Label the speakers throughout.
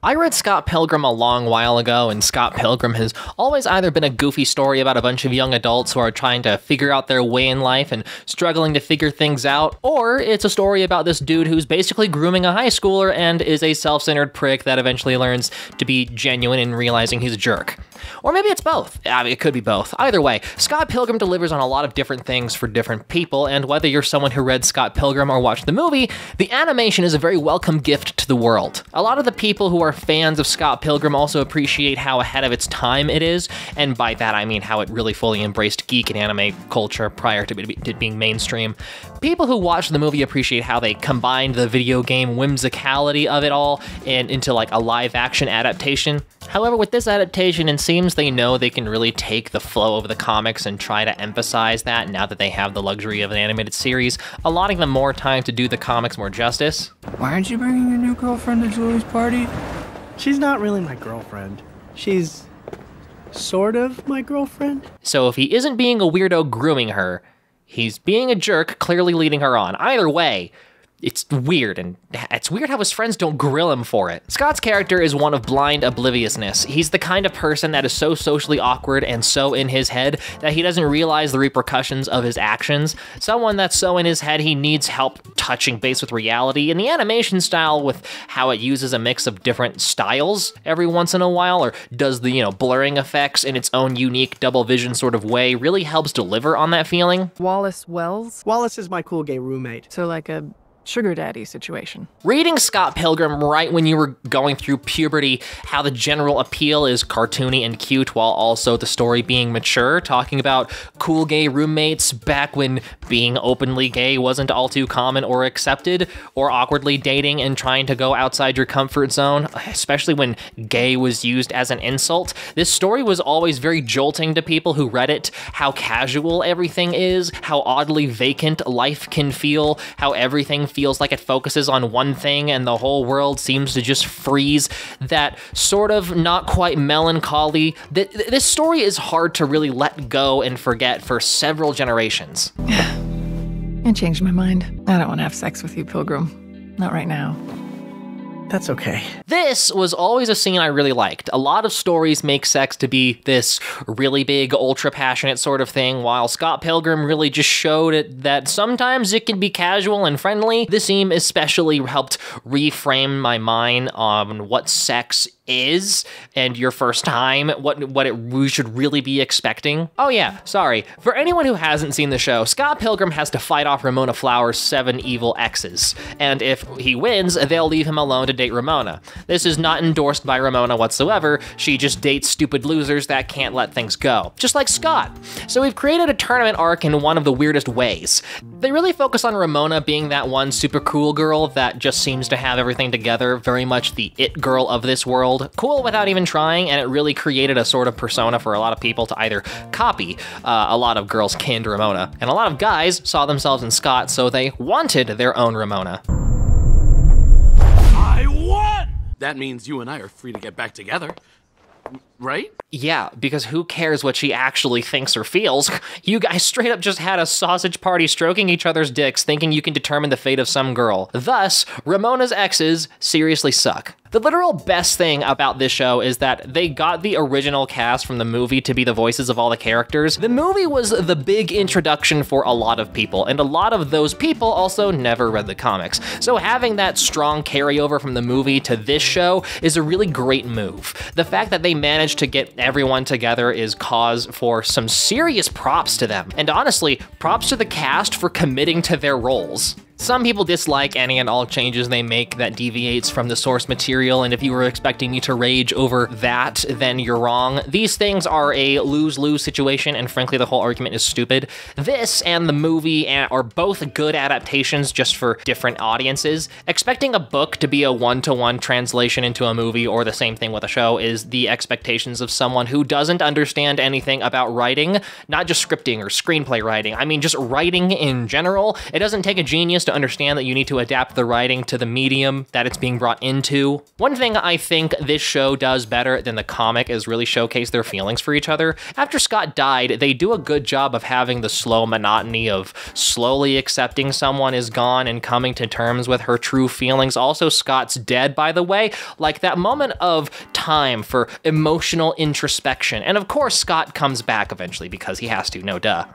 Speaker 1: I read Scott Pilgrim a long while ago, and Scott Pilgrim has always either been a goofy story about a bunch of young adults who are trying to figure out their way in life and struggling to figure things out, or it's a story about this dude who's basically grooming a high schooler and is a self-centered prick that eventually learns to be genuine in realizing he's a jerk. Or maybe it's both. I mean, it could be both. Either way, Scott Pilgrim delivers on a lot of different things for different people, and whether you're someone who read Scott Pilgrim or watched the movie, the animation is a very welcome gift to the world. A lot of the people who are fans of Scott Pilgrim also appreciate how ahead of its time it is, and by that I mean how it really fully embraced geek and anime culture prior to it being mainstream. People who watch the movie appreciate how they combined the video game whimsicality of it all into like a live-action adaptation. However, with this adaptation, it seems they know they can really take the flow of the comics and try to emphasize that now that they have the luxury of an animated series, allotting them more time to do the comics more justice.
Speaker 2: Why aren't you bringing your new girlfriend to Julie's party?
Speaker 3: She's not really my girlfriend. She's sort of my girlfriend.
Speaker 1: So if he isn't being a weirdo grooming her, he's being a jerk, clearly leading her on. Either way, it's weird, and it's weird how his friends don't grill him for it. Scott's character is one of blind obliviousness. He's the kind of person that is so socially awkward and so in his head that he doesn't realize the repercussions of his actions. Someone that's so in his head he needs help touching base with reality, and the animation style with how it uses a mix of different styles every once in a while, or does the, blurring effects in its own unique double vision sort of way, really helps deliver on that feeling.
Speaker 4: Wallace Wells?
Speaker 3: Wallace is my cool gay roommate.
Speaker 4: So like a sugar daddy situation.
Speaker 1: Reading Scott Pilgrim right when you were going through puberty, how the general appeal is cartoony and cute while also the story being mature, talking about cool gay roommates back when being openly gay wasn't all too common or accepted, or awkwardly dating and trying to go outside your comfort zone, especially when gay was used as an insult. This story was always very jolting to people who read it, how casual everything is, how oddly vacant life can feel, how everything feels like it focuses on one thing and the whole world seems to just freeze. That sort of not quite melancholy. This story is hard to really let go and forget for several generations.
Speaker 4: I changed my mind. I don't want to have sex with you, Pilgrim. Not right now.
Speaker 3: That's okay.
Speaker 1: This was always a scene I really liked. A lot of stories make sex to be this really big, ultra-passionate sort of thing, while Scott Pilgrim really just showed it that sometimes it can be casual and friendly. This scene especially helped reframe my mind on what sex is and your first time, we should really be expecting. Oh yeah, sorry. For anyone who hasn't seen the show, Scott Pilgrim has to fight off Ramona Flowers' 7 evil exes, and if he wins, they'll leave him alone to date Ramona. This is not endorsed by Ramona whatsoever. She just dates stupid losers that can't let things go, just like Scott. So we've created a tournament arc in one of the weirdest ways. They really focus on Ramona being that one super cool girl that just seems to have everything together, very much the it girl of this world. Cool without even trying, and it really created a sort of persona for a lot of people to either copy. A lot of girls kin to Ramona, and a lot of guys saw themselves in Scott, so they wanted their own Ramona.
Speaker 5: I won! That means you and I are free to get back together, right?
Speaker 1: Yeah, because who cares what she actually thinks or feels? You guys straight up just had a sausage party stroking each other's dicks thinking you can determine the fate of some girl. Thus, Ramona's exes seriously suck. The literal best thing about this show is that they got the original cast from the movie to be the voices of all the characters. The movie was the big introduction for a lot of people, and a lot of those people also never read the comics. So having that strong carryover from the movie to this show is a really great move. The fact that they managed to get everyone together is cause for some serious props to them. And honestly, props to the cast for committing to their roles. Some people dislike any and all changes they make that deviates from the source material, and if you were expecting me to rage over that, then you're wrong. These things are a lose-lose situation, and frankly, the whole argument is stupid. This and the movie are both good adaptations just for different audiences. Expecting a book to be a one-to-one translation into a movie, or the same thing with a show, is the expectations of someone who doesn't understand anything about writing, not just scripting or screenplay writing. I mean, just writing in general. It doesn't take a genius to understand that you need to adapt the writing to the medium that it's being brought into. One thing I think this show does better than the comic is really showcase their feelings for each other. After Scott died, they do a good job of having the slow monotony of slowly accepting someone is gone and coming to terms with her true feelings. Also, Scott's dead, by the way. Like that moment of time for emotional introspection. And of course, Scott comes back eventually because he has to, no duh.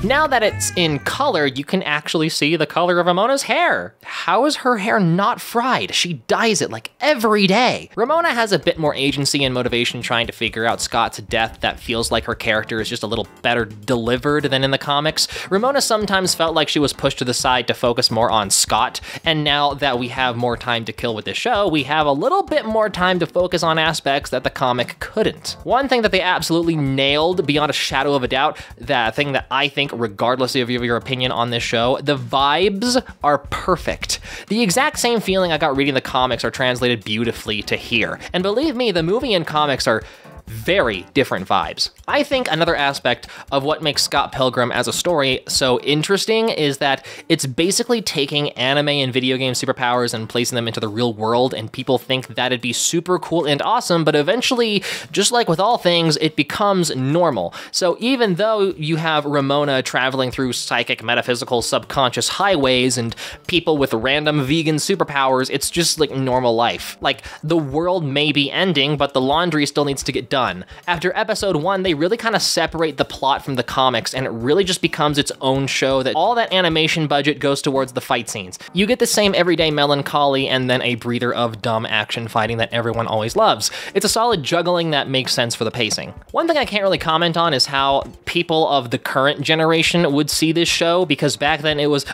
Speaker 1: Now that it's in color, you can actually see the color of Ramona's hair. How is her hair not fried? She dyes it like every day. Ramona has a bit more agency and motivation trying to figure out Scott's death that feels like her character is just a little better delivered than in the comics. Ramona sometimes felt like she was pushed to the side to focus more on Scott, and now that we have more time to kill with this show, we have a little bit more time to focus on aspects that the comic couldn't. One thing that they absolutely nailed beyond a shadow of a doubt, that thing that I think regardless of your opinion on this show, the vibes are perfect. The exact same feeling I got reading the comics are translated beautifully to here. And believe me, the movie and comics are very different vibes. I think another aspect of what makes Scott Pilgrim as a story so interesting is that it's basically taking anime and video game superpowers and placing them into the real world, and people think that'd be super cool and awesome, but eventually, just like with all things, it becomes normal. So even though you have Ramona traveling through psychic, metaphysical, subconscious highways and people with random vegan superpowers, it's just like normal life. Like, the world may be ending, but the laundry still needs to get done. After episode 1, they really kind of separate the plot from the comics, and it really just becomes its own show that all that animation budget goes towards the fight scenes. You get the same everyday melancholy and then a breather of dumb action fighting that everyone always loves. It's a solid juggling that makes sense for the pacing. One thing I can't really comment on is how people of the current generation would see this show, because back then it was,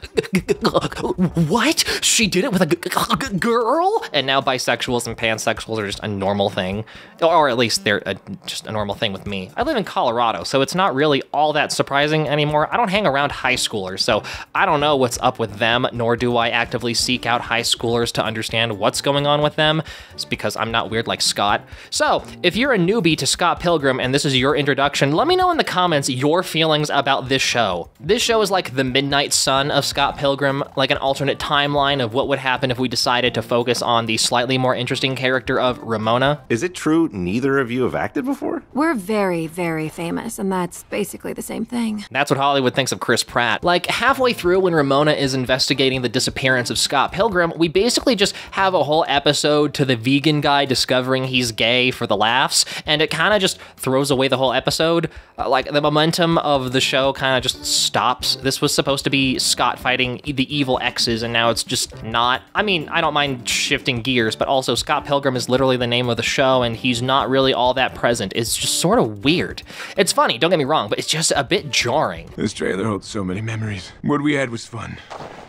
Speaker 1: what? She did it with a girl? And now bisexuals and pansexuals are just a normal thing. Or at least they're just a normal thing with me. I live in Colorado, so it's not really all that surprising anymore. I don't hang around high schoolers, so I don't know what's up with them, nor do I actively seek out high schoolers to understand what's going on with them. It's because I'm not weird like Scott. So, if you're a newbie to Scott Pilgrim and this is your introduction, let me know in the comments your feelings about this show. This show is like the Midnight Sun of Scott Pilgrim, like an alternate timeline of what would happen if we decided to focus on the slightly more interesting character of Ramona.
Speaker 6: Is it true neither of you have acted before?
Speaker 7: We're very, very famous, and that's basically the same thing.
Speaker 1: That's what Hollywood thinks of Chris Pratt. Like, halfway through when Ramona is investigating the disappearance of Scott Pilgrim, we basically just have a whole episode to the vegan guy discovering he's gay for the laughs, and it kind of just throws away the whole episode. Like, the momentum of the show kind of just stops. This was supposed to be Scott fighting the evil exes, and now it's just not. I mean, I don't mind shifting gears, but also Scott Pilgrim is literally the name of the show, and he's not really all that present. It's just sort of weird. It's funny, don't get me wrong, but it's just a bit jarring.
Speaker 8: This trailer holds so many memories. What we had was fun,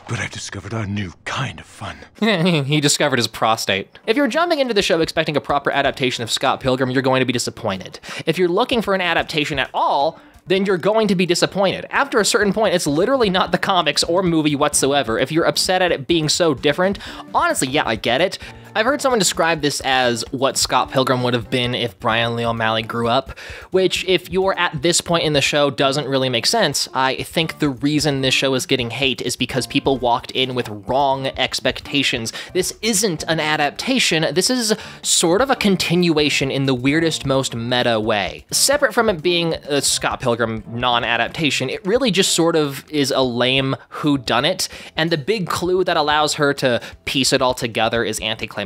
Speaker 8: but I've discovered our new kind of fun.
Speaker 1: He discovered his prostate. If you're jumping into the show expecting a proper adaptation of Scott Pilgrim, you're going to be disappointed. If you're looking for an adaptation at all, then you're going to be disappointed. After a certain point, it's literally not the comics or movie whatsoever. If you're upset at it being so different, honestly, yeah, I get it. I've heard someone describe this as what Scott Pilgrim would have been if Brian Lee O'Malley grew up, which, if you're at this point in the show, doesn't really make sense. I think the reason this show is getting hate is because people walked in with wrong expectations. This isn't an adaptation, this is sort of a continuation in the weirdest, most meta way. Separate from it being a Scott Pilgrim non-adaptation, it really just sort of is a lame whodunit, and the big clue that allows her to piece it all together is anticlimactic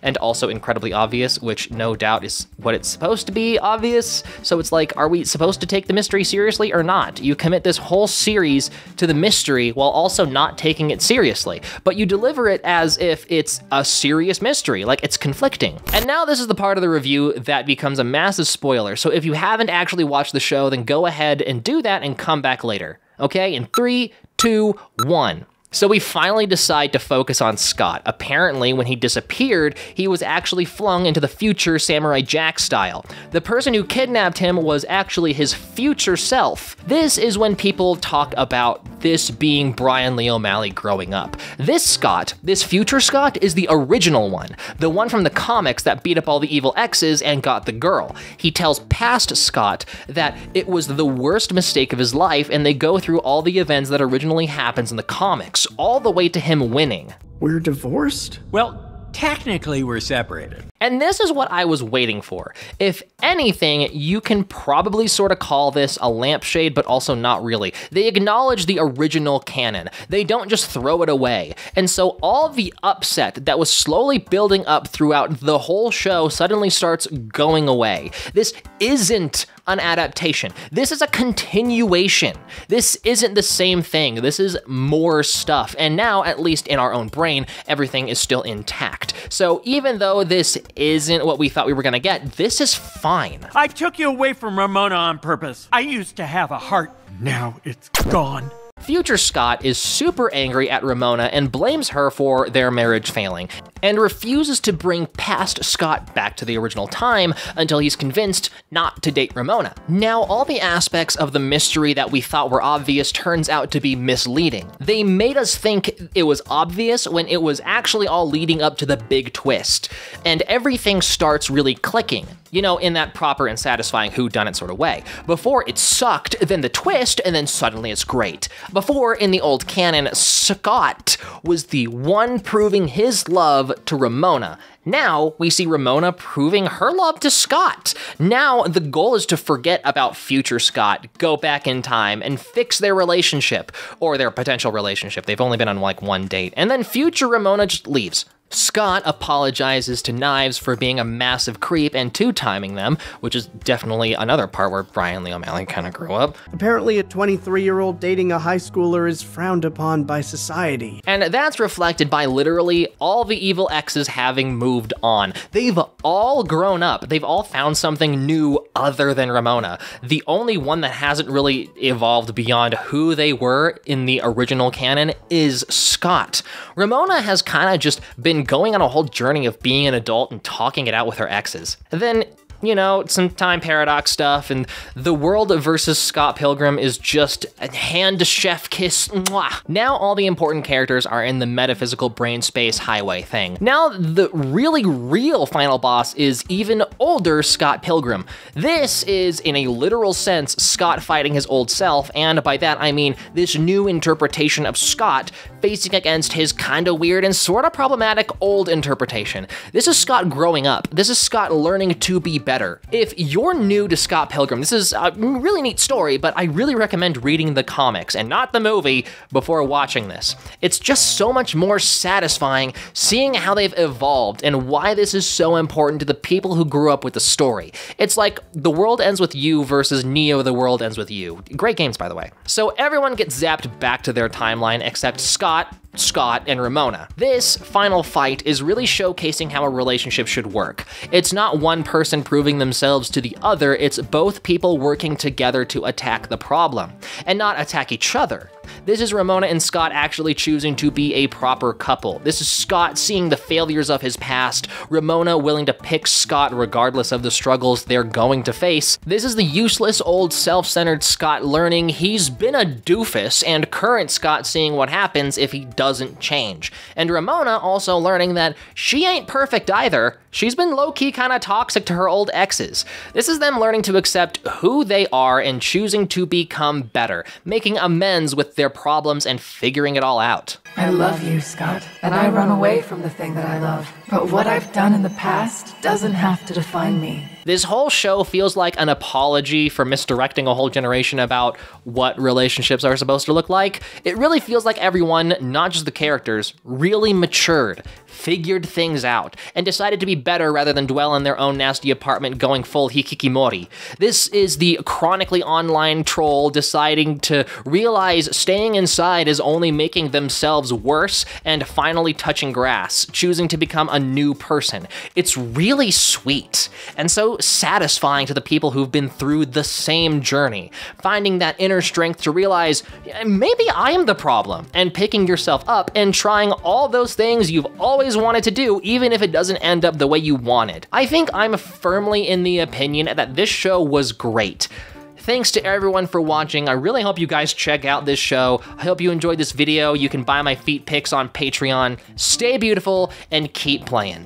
Speaker 1: and also incredibly obvious, which no doubt is what it's supposed to be obvious. So it's like, are we supposed to take the mystery seriously or not? You commit this whole series to the mystery while also not taking it seriously, but you deliver it as if it's a serious mystery, like it's conflicting. And now this is the part of the review that becomes a massive spoiler, so if you haven't actually watched the show, then go ahead and do that and come back later. Okay, in 3, 2, 1. So we finally decide to focus on Scott. Apparently, when he disappeared, he was actually flung into the future Samurai Jack style. The person who kidnapped him was actually his future self. This is when people talk about this being Brian Lee O'Malley growing up. This Scott, this future Scott, is the original one, the one from the comics that beat up all the evil exes and got the girl. He tells past Scott that it was the worst mistake of his life, and they go through all the events that originally happens in the comics, all the way to him winning.
Speaker 3: We're divorced?
Speaker 9: Well, technically we're separated.
Speaker 1: And this is what I was waiting for. If anything, you can probably sort of call this a lampshade, but also not really. They acknowledge the original canon. They don't just throw it away. And so all the upset that was slowly building up throughout the whole show suddenly starts going away. This isn't an adaptation. This is a continuation. This isn't the same thing. This is more stuff. And now, at least in our own brain, everything is still intact. So even though this isn't what we thought we were gonna get, this is fine.
Speaker 9: I took you away from Ramona on purpose. I used to have a heart. Now it's gone.
Speaker 1: Future Scott is super angry at Ramona and blames her for their marriage failing, and refuses to bring past Scott back to the original time until he's convinced not to date Ramona. Now, all the aspects of the mystery that we thought were obvious turns out to be misleading. They made us think it was obvious when it was actually all leading up to the big twist, and everything starts really clicking. You know, in that proper and satisfying whodunit sort of way. Before, it sucked, then the twist, and then suddenly it's great. Before, in the old canon, Scott was the one proving his love to Ramona. Now, we see Ramona proving her love to Scott. Now, the goal is to forget about future Scott, go back in time, and fix their relationship, or their potential relationship. They've only been on like one date. And then future Ramona just leaves. Scott apologizes to Knives for being a massive creep and two-timing them, which is definitely another part where Brian Lee O'Malley kind of grew up.
Speaker 3: Apparently a 23-year-old dating a high schooler is frowned upon by society.
Speaker 1: And that's reflected by literally all the evil exes having moved on. They've all grown up. They've all found something new other than Ramona. The only one that hasn't really evolved beyond who they were in the original canon is Scott. Ramona has kind of just been going on a whole journey of being an adult and talking it out with her exes. Then, you know, some time paradox stuff, and the world versus Scott Pilgrim is just a hand-to-chef kiss. Mwah. Now all the important characters are in the metaphysical brain space highway thing. Now the really real final boss is even older Scott Pilgrim. This is, in a literal sense, Scott fighting his old self, and by that I mean this new interpretation of Scott facing against his kinda weird and sorta problematic old interpretation. This is Scott growing up. This is Scott learning to be better. If you're new to Scott Pilgrim, this is a really neat story, but I really recommend reading the comics and not the movie before watching this. It's just so much more satisfying seeing how they've evolved and why this is so important to the people who grew up with the story. It's like The World Ends With You versus Neo The World Ends With You. Great games, by the way. So everyone gets zapped back to their timeline except Scott, and Ramona. This final fight is really showcasing how a relationship should work. It's not one person proving themselves to the other, it's both people working together to attack the problem, and not attack each other. This is Ramona and Scott actually choosing to be a proper couple. This is Scott seeing the failures of his past, Ramona willing to pick Scott regardless of the struggles they're going to face. This is the useless old self-centered Scott learning he's been a doofus, and current Scott seeing what happens if he doesn't change. And Ramona also learning that she ain't perfect either. She's been low-key kinda toxic to her old exes. This is them learning to accept who they are and choosing to become better, making amends with their problems and figuring it all out.
Speaker 4: I love you, Scott, and I run away from the thing that I love. But what I've done in the past doesn't have to define me.
Speaker 1: This whole show feels like an apology for misdirecting a whole generation about what relationships are supposed to look like. It really feels like everyone, not just the characters, really matured, figured things out, and decided to be better rather than dwell in their own nasty apartment going full hikikomori. This is the chronically online troll deciding to realize staying inside is only making themselves themselves worse and finally touching grass, choosing to become a new person. It's really sweet and so satisfying to the people who've been through the same journey, finding that inner strength to realize maybe I am the problem, and picking yourself up and trying all those things you've always wanted to do, even if it doesn't end up the way you wanted. I think I'm firmly in the opinion that this show was great. Thanks to everyone for watching. I really hope you guys check out this show. I hope you enjoyed this video. You can buy my feet pics on Patreon. Stay beautiful and keep playing.